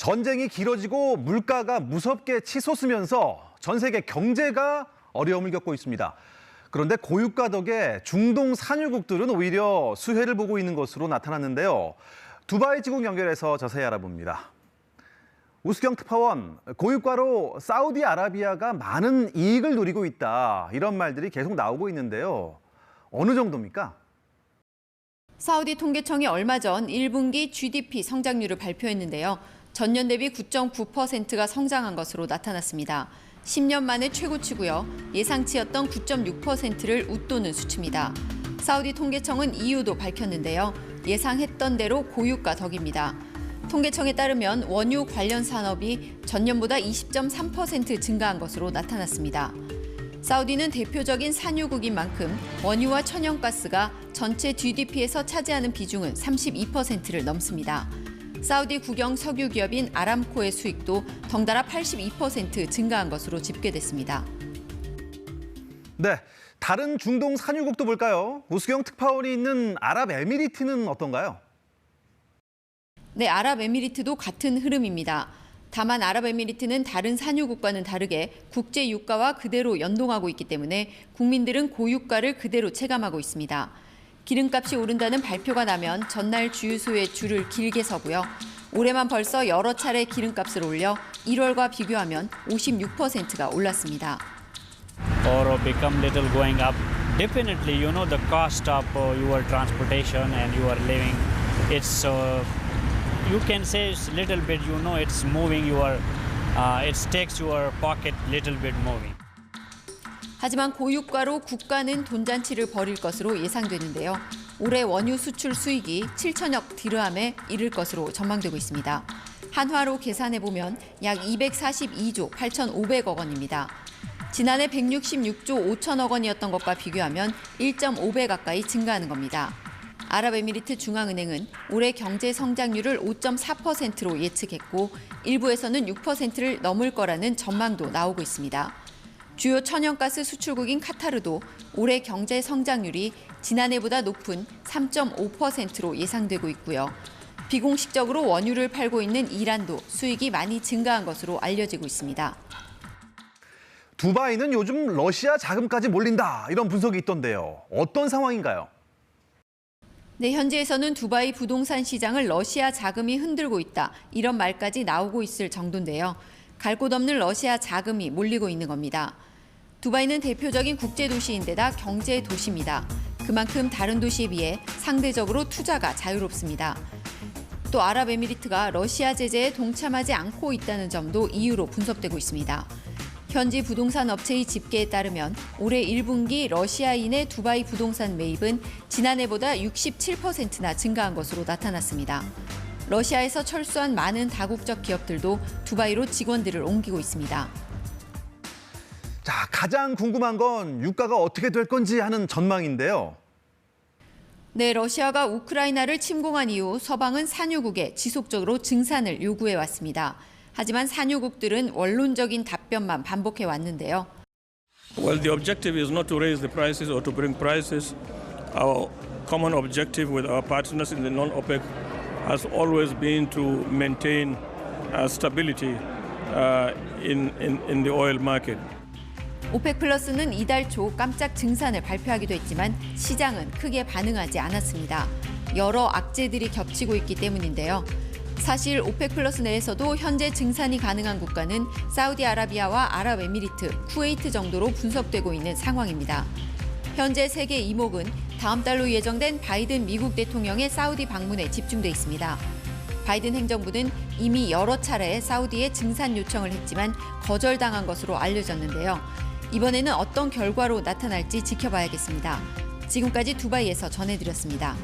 전쟁이 길어지고 물가가 무섭게 치솟으면서 전 세계 경제가 어려움을 겪고 있습니다. 그런데 고유가 덕에 중동 산유국들은 오히려 수혜를 보고 있는 것으로 나타났는데요. 두바이 지국 연결해서 자세히 알아봅니다. 우수경 특파원, 고유가로 사우디아라비아가 많은 이익을 누리고 있다. 이런 말들이 계속 나오고 있는데요. 어느 정도입니까? 사우디 통계청이 얼마 전 1분기 GDP 성장률을 발표했는데요. 전년 대비 9.9%가 성장한 것으로 나타났습니다. 10년 만에 최고치고요. 예상치였던 9.6%를 웃도는 수치입니다. 사우디 통계청은 이유도 밝혔는데요. 예상했던 대로 고유가 덕입니다. 통계청에 따르면 원유 관련 산업이 전년보다 20.3% 증가한 것으로 나타났습니다. 사우디는 대표적인 산유국인 만큼 원유와 천연가스가 전체 GDP에서 차지하는 비중은 32%를 넘습니다. 사우디 국영 석유 기업인 아람코의 수익도 덩달아 82% 증가한 것으로 집계됐습니다. 네, 다른 중동 산유국도 볼까요? 우수경 특파원이 있는 아랍에미리트는 어떤가요? 네, 아랍에미리트도 같은 흐름입니다. 다만 아랍에미리트는 다른 산유국과는 다르게 국제 유가와 그대로 연동하고 있기 때문에 국민들은 고유가를 그대로 체감하고 있습니다. 기름값이 오른다는 발표가 나면 전날 주유소에 줄을 길게 서고요. 올해만 벌써 여러 차례 기름값을 올려 1월과 비교하면 56%가 올랐습니다. Or become little going up. Definitely, the cost of your transportation and your living, it's you can say it's little bit, it's moving your, it takes your pocket little bit moving. 하지만 고유가로 국가는 돈잔치를 벌일 것으로 예상되는데요. 올해 원유 수출 수익이 7천억 디르함에 이를 것으로 전망되고 있습니다. 한화로 계산해보면 약 242조 8,500억 원입니다. 지난해 166조 5천억 원이었던 것과 비교하면 1.5배 가까이 증가하는 겁니다. 아랍에미리트 중앙은행은 올해 경제 성장률을 5.4%로 예측했고 일부에서는 6%를 넘을 거라는 전망도 나오고 있습니다. 주요 천연가스 수출국인 카타르도 올해 경제 성장률이 지난해보다 높은 3.5%로 예상되고 있고요. 비공식적으로 원유를 팔고 있는 이란도 수익이 많이 증가한 것으로 알려지고 있습니다. 두바이는 요즘 러시아 자금까지 몰린다. 이런 분석이 있던데요. 어떤 상황인가요? 네, 현지에서는 두바이 부동산 시장을 러시아 자금이 흔들고 있다. 이런 말까지 나오고 있을 정도인데요. 갈 곳 없는 러시아 자금이 몰리고 있는 겁니다. 두바이는 대표적인 국제도시인데다 경제 도시입니다. 그만큼 다른 도시에 비해 상대적으로 투자가 자유롭습니다. 또 아랍에미리트가 러시아 제재에 동참하지 않고 있다는 점도 이유로 분석되고 있습니다. 현지 부동산 업체의 집계에 따르면 올해 1분기 러시아인의 두바이 부동산 매입은 지난해보다 67%나 증가한 것으로 나타났습니다. 러시아에서 철수한 많은 다국적 기업들도 두바이로 직원들을 옮기고 있습니다. 자, 가장 궁금한 건 유가가 어떻게 될 건지 하는 전망인데요. 네, 러시아가 우크라이나를 침공한 이후 서방은 산유국에 지속적으로 증산을 요구해 왔습니다. 하지만 산유국들은 원론적인 답변만 반복해 왔는데요. Well, the objective is not to raise the prices or to bring prices. Our common objective with our partners in the non-OPEC has always been to maintain stability in the oil market. 오펙 플러스는 이달 초 깜짝 증산을 발표하기도 했지만 시장은 크게 반응하지 않았습니다. 여러 악재들이 겹치고 있기 때문인데요. 사실 오펙 플러스 내에서도 현재 증산이 가능한 국가는 사우디아라비아와 아랍에미리트, 쿠웨이트 정도로 분석되고 있는 상황입니다. 현재 세계 이목은 다음 달로 예정된 바이든 미국 대통령의 사우디 방문에 집중돼 있습니다. 바이든 행정부는 이미 여러 차례 사우디에 증산 요청을 했지만 거절당한 것으로 알려졌는데요. 이번에는 어떤 결과로 나타날지 지켜봐야겠습니다. 지금까지 두바이에서 전해드렸습니다.